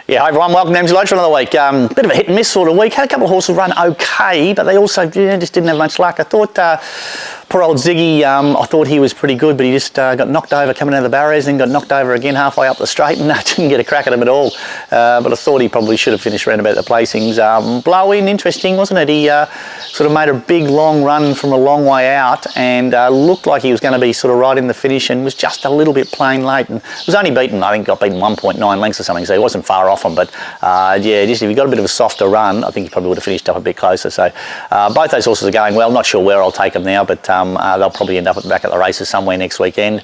Yeah, hi everyone, welcome to Emsley Lodge for another week. Bit of a hit and miss sort of week. Had a couple of horses run okay, but they also just didn't have much luck. I thought poor old Ziggy, I thought he was pretty good, but he just got knocked over coming out of the barriers and got knocked over again halfway up the straight and didn't get a crack at him at all. But I thought he probably should have finished around about the placings. Blow-in, interesting, wasn't it? He sort of made a big long run from a long way out and looked like he was going to be sort of right in the finish and was just a little bit plain late and was only beaten, I think got beaten 1.9 lengths or something, so he wasn't far off him. But yeah, just if he got a bit of a softer run, I think he probably would have finished up a bit closer. So both those horses are going well. Not sure where I'll take them now, but they'll probably end up at the back of the races somewhere next weekend.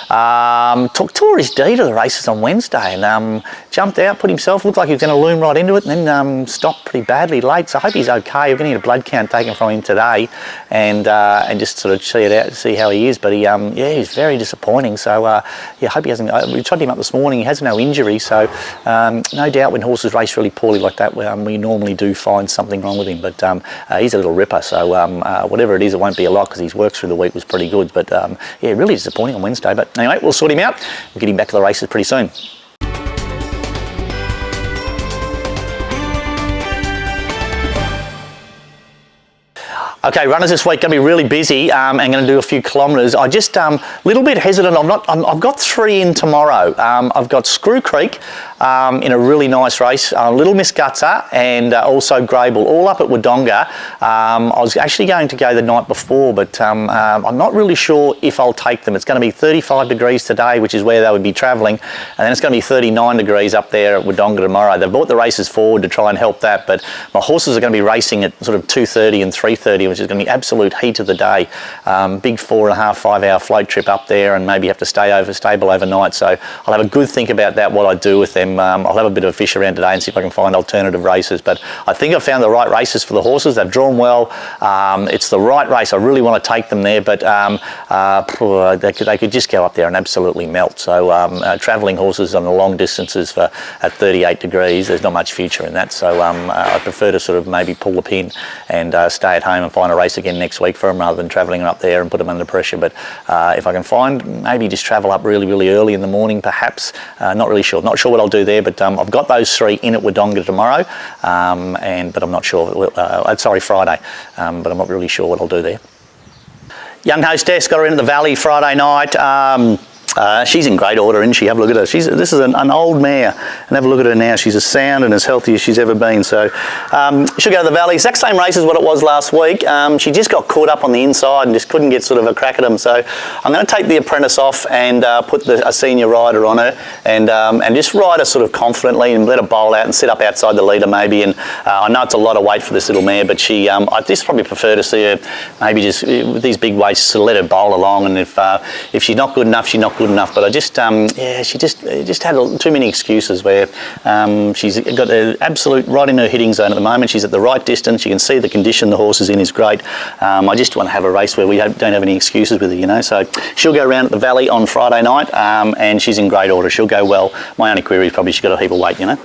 Tore his D to the races on Wednesday and jumped out, put himself, looked like he was going to loom right into it, and then stopped pretty badly late. So I hope he's okay. We're going to get a blood count taken from him today, and just sort of see it out, see how he is. But he, yeah, he's very disappointing. So yeah, I hope he hasn't. We tried him up this morning. He has no injury, so no doubt when horses race really poorly like that, we normally do find something wrong with him. But he's a little ripper, so whatever it is, it won't be a lot because his work through the week was pretty good. But yeah, really disappointing on Wednesday. But anyway, we'll sort him out. We'll get him back to the races pretty soon. Okay, runners this week going to be really busy and going to do a few kilometres. I just a little bit hesitant. I've got 3 in tomorrow. I've got Screw Creek in a really nice race, Little Miss Gutsa and also Grable, all up at Wodonga. I was actually going to go the night before, but I'm not really sure if I'll take them. It's going to be 35 degrees today, which is where they would be travelling, and then it's going to be 39 degrees up there at Wodonga tomorrow. They've brought the races forward to try and help that, but my horses are going to be racing at sort of 2:30 and 3:30, which is going to be absolute heat of the day. Big 4.5, 5 hour float trip up there and maybe have to stable overnight. So I'll have a good think about that, what I do with them. I'll have a bit of a fish around today and see if I can find alternative races. But I think I've found the right races for the horses. They've drawn well. It's the right race. I really want to take them there, but they could just go up there and absolutely melt. So travelling horses on the long distances at 38 degrees, there's not much future in that. So I prefer to sort of maybe pull the pin and stay at home and find a race again next week for them rather than travelling up there and put them under pressure. But if I can find, maybe just travel up really early in the morning perhaps. Not really sure. Not sure what I'll do there, but I've got those 3 in at Wodonga tomorrow, but I'm not sure, sorry, Friday, but I'm not really sure what I'll do there. Young Hostess got her into the Valley Friday night. She's in great order, isn't she? Have a look at her. This is an old mare, and have a look at her now. She's as sound and as healthy as she's ever been. So she'll go to the Valley. Exact same race as what it was last week. She just got caught up on the inside and just couldn't get sort of a crack at them. So I'm going to take the apprentice off and put a senior rider on her and just ride her sort of confidently and let her bowl out and sit up outside the leader maybe. And I know it's a lot of weight for this little mare, but I just probably prefer to see her maybe just with these big weights, sort of let her bowl along. And if she's not good enough, she's not good enough. But I just yeah, she just had too many excuses where she's got an absolute right in her hitting zone at the moment. She's at the right distance. You can see the condition the horse is in is great. I just want to have a race where we don't have any excuses with her, you know. So she'll go around at the Valley on Friday night, and she's in great order. She'll go well. My only query is probably she's got a heap of weight, you know.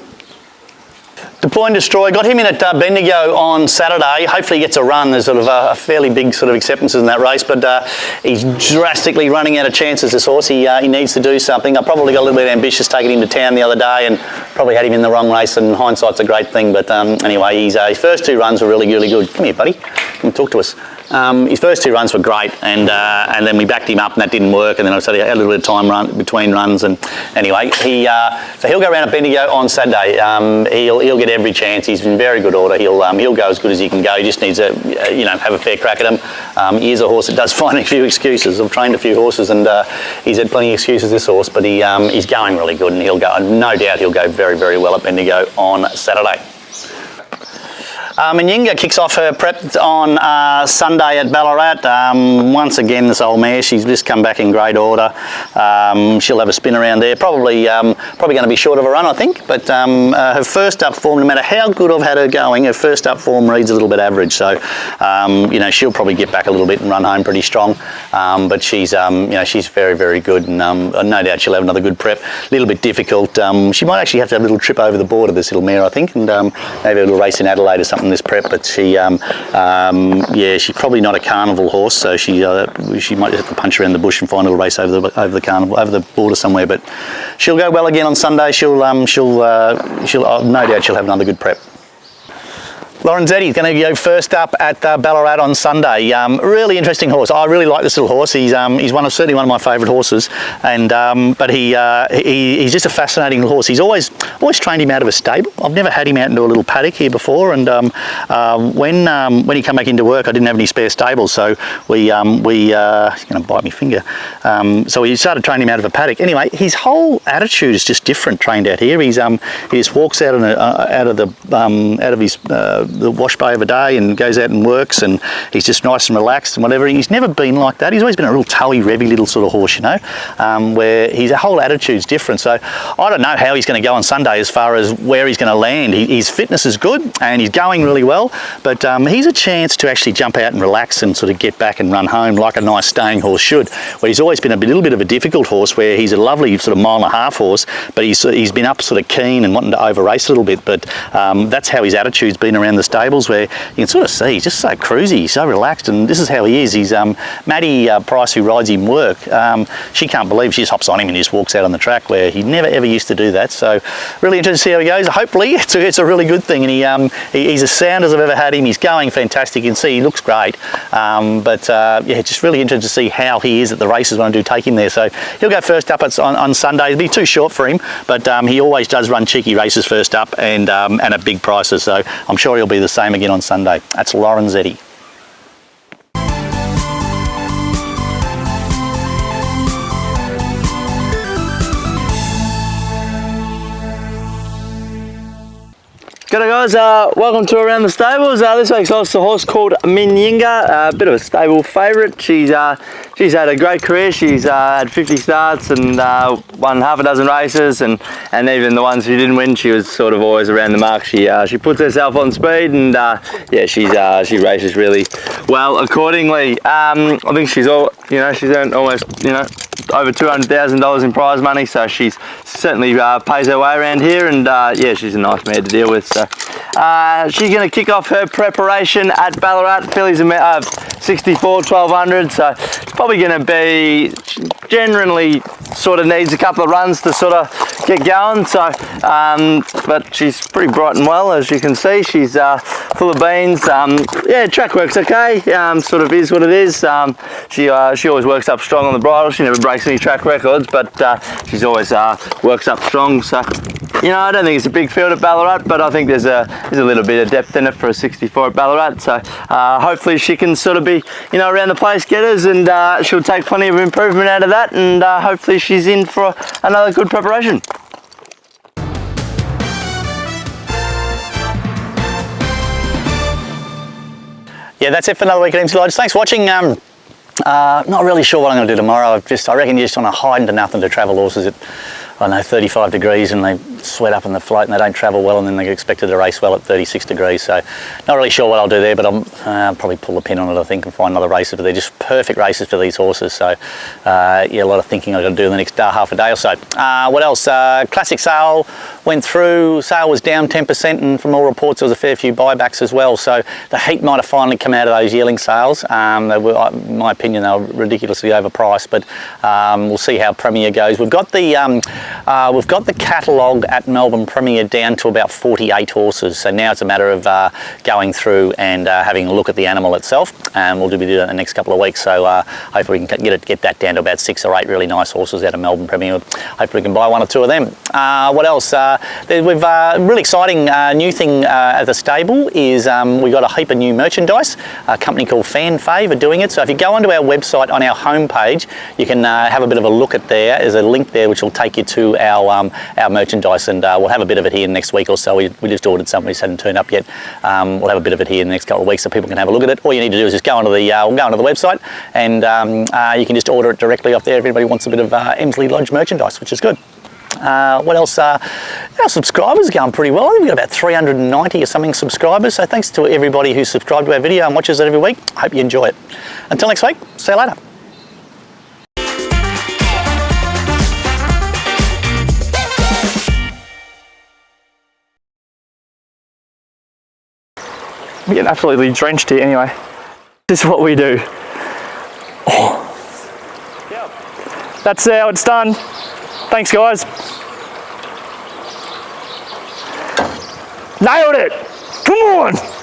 Deploy and Destroy, got him in at Bendigo on Saturday. Hopefully he gets a run. There's sort of a fairly big sort of acceptances in that race, but he's drastically running out of chances, this horse. He needs to do something. I probably got a little bit ambitious taking him to town the other day and probably had him in the wrong race, and hindsight's a great thing. But anyway, his first 2 runs were really good. Come here, buddy. Come talk to us. His first 2 runs were great, and then we backed him up and that didn't work, and then I said he had a little bit of time between runs, and anyway, so he'll go around at Bendigo on Saturday. He'll get every chance. He's in very good order. He'll go as good as he can go. He just needs to have a fair crack at him. He is a horse that does find a few excuses. I've trained a few horses and he's had plenty of excuses, this horse, but he's going really good, and he'll go, no doubt he'll go very well at Bendigo on Saturday. Minyinga kicks off her prep on Sunday at Ballarat. Once again, this old mare, she's just come back in great order. She'll have a spin around there. Probably going to be short of a run, I think. But her first up form, no matter how good I've had her going, her first up form reads a little bit average. So, she'll probably get back a little bit and run home pretty strong. But she's, she's very good, and no doubt she'll have another good prep. A little bit difficult. She might actually have to have a little trip over the border, this little mare, I think, and maybe a little race in Adelaide or something on this prep, but she, yeah, she's probably not a carnival horse, so she might just have to punch around the bush and find a little race over the carnival, over the border somewhere. But she'll go well again on Sunday. She'll no doubt she'll have another good prep. Laurentetti is going to go first up at Ballarat on Sunday. Really interesting horse. I really like this little horse. He's certainly one of my favourite horses, and but he's just a fascinating little horse. He's always trained him out of a stable. I've never had him out into a little paddock here before, and when he came back into work, I didn't have any spare stables, so he's going to bite my finger. So we started training him out of a paddock. Anyway, his whole attitude is just different trained out here. He just walks out of the wash bay of a day and goes out and works, and he's just nice and relaxed and whatever. He's never been like that. He's always been a real toey, revvy little sort of horse, you know, where his whole attitude's different. So I don't know how he's going to go on Sunday as far as where he's going to land. His fitness is good and he's going really well, but he's a chance to actually jump out and relax and sort of get back and run home like a nice staying horse should. Where he's always been a little bit of a difficult horse, where he's a lovely sort of mile-and-a-half horse, but he's been up sort of keen and wanting to over-race a little bit. But that's how his attitude's been around the stables, where you can sort of see he's just so cruisy, so relaxed, and this is how he is. He's Maddie Price, who rides him work, she can't believe, she just hops on him and just walks out on the track, where he never ever used to do that. So really interested to see how he goes. Hopefully it's a really good thing, and he's as sound as I've ever had him. He's going fantastic. You can see he looks great, yeah, just really interested to see how he is at the races when I do take him there. So he'll go first up on Sunday. It'll be too short for him, but he always does run cheeky races first up, and at big prices, so I'm sure he'll be the same again on Sunday. That's Laurentetti. G'day guys, welcome to Around the Stables. This week's lost a horse called Minyinga, a bit of a stable favourite. She's had a great career. She's had 50 starts and won half a dozen races, and even the ones she didn't win, she was sort of always around the mark. She puts herself on speed, and yeah, she races really well accordingly. I think she's earned almost, over $200,000 in prize money, so she's certainly pays her way around here, and yeah, she's a nice mare to deal with. So she's going to kick off her preparation at Ballarat. Fillies are 64, 1200, so it's probably going to be, generally sort of needs a couple of runs to sort of get going. So but she's pretty bright and well, as you can see. She's full of beans. Yeah, track work's okay, sort of is what it is. She always works up strong on the bridle. She never breaks any track records, but she's always works up strong. So I don't think it's a big field at Ballarat, but I think there's a little bit of depth in it for a 64 at Ballarat. So hopefully she can sort of be around the place getters, and she'll take plenty of improvement out of that, and hopefully she's in for another good preparation. Yeah, that's it for another week at Emsley Lodge. Thanks for watching. Not really sure what I'm going to do tomorrow. I reckon you just want to hide into nothing to travel horses at, I don't know, 35 degrees, and they sweat up in the float and they don't travel well, and then they get expected to race well at 36 degrees. So not really sure what I'll do there, but I'll probably pull the pin on it, I think, and find another race. But they're just perfect races for these horses. So yeah, a lot of thinking I've got to do in the next half a day or so. What else? Classic sale went through. Sale was down 10%, and from all reports there was a fair few buybacks as well. So the heat might have finally come out of those yearling sales. They were, in my opinion, they were ridiculously overpriced, but we'll see how Premier goes. We've got the catalogue at Melbourne Premier down to about 48 horses, so now it's a matter of going through and having a look at the animal itself, and we'll do that in the next couple of weeks. So hopefully we can get that down to about 6 or 8 really nice horses out of Melbourne Premier. Hopefully we can buy 1 or 2 of them. What else? We've really exciting new thing at the stable is we've got a heap of new merchandise. A company called Fan Fave are doing it. So if you go onto our website on our homepage, you can have a bit of a look at there. There's a link there which will take you to our merchandise, and we'll have a bit of it here next week or so. We just ordered some, we just hadn't turned up yet. We'll have a bit of it here in the next couple of weeks so people can have a look at it. All you need to do is just go onto the website, and you can just order it directly off there. Everybody wants a bit of Emsley Lodge merchandise, which is good. What else? Our subscribers are going pretty well. I think we've got about 390 or something subscribers, so thanks to everybody who's subscribed to our video and watches it every week. I hope you enjoy it. Until next week, see you later. I'm getting absolutely drenched here anyway. This is what we do. Oh. That's how it's done. Thanks, guys. Nailed it. Come on.